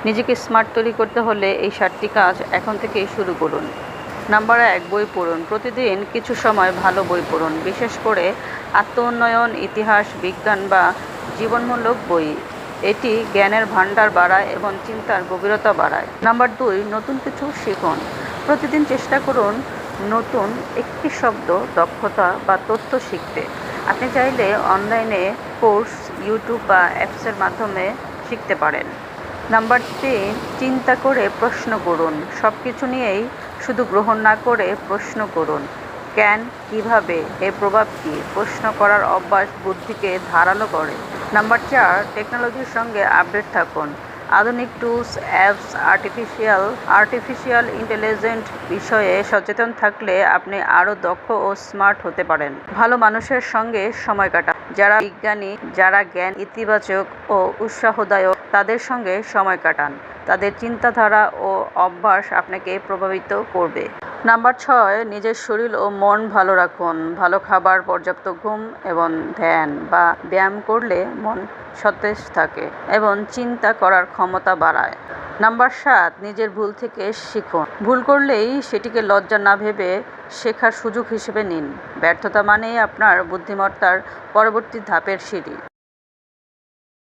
নিজেকে স্মার্ট তৈরি করতে হলে এই 7টি কাজ এখন থেকেই শুরু করুন। নাম্বার 1, বই পড়ুন। প্রতিদিন কিছু সময় ভালো বই পড়ুন, বিশেষ করে আত্ম-উন্নয়ন, ইতিহাস, বিজ্ঞান বা জীবনমূলক বই। এটি জ্ঞানের ভাণ্ডার বাড়ায় এবং চিন্তার গভীরতা বাড়ায়। নাম্বার 2, নতুন কিছু শিখুন। প্রতিদিন চেষ্টা করুন নতুন একটি শব্দ, দক্ষতা বা তথ্য শিখতে। আপনি চাইলে অনলাইনে কোর্স, ইউটিউব বা অ্যাপসের মাধ্যমে শিখতে পারেন। নাম্বার 3, চিন্তা করে প্রশ্ন করুন। সব কিছু নিয়েই শুধু গ্রহণ না করে প্রশ্ন করুন। কেন, কিভাবে, এর প্রভাব কী? প্রশ্ন করার অভ্যাস বুদ্ধিকে ধারালো করে। নাম্বার 4, টেকনোলজির সঙ্গে আপডেট থাকুন। আধুনিক টুলস, অ্যাপস, আর্টিফিশিয়াল ইন্টেলিজেন্স বিষয়ে সচেতন থাকলে আপনি আরও দক্ষ ও স্মার্ট হতে পারেন। ভালো মানুষের সঙ্গে সময় কাটান। যারা বিজ্ঞানী, যারা জ্ঞান ইতিবাচক ও উৎসাহদায়ক, তাদের সঙ্গে সময় কাটান। তাদের চিন্তাধারা ও অভ্যাস আপনাকে প্রভাবিত করবে। নাম্বার 6, নিজের শরীর ও মন ভালো রাখুন। ভালো খাবার, পর্যাপ্ত ঘুম এবং ধ্যান বা ব্যায়াম করলে মন সতেজ থাকে এবং চিন্তা করার ক্ষমতা বাড়ায়। নাম্বার 7, নিজের ভুল থেকে শিখুন। ভুল করলেই সেটিকে লজ্জা না ভেবে শেখার সুযোগ হিসেবে নিন। ব্যর্থতা মানেই আপনার বুদ্ধিমত্তার পরবর্তী ধাপের সিঁড়ি।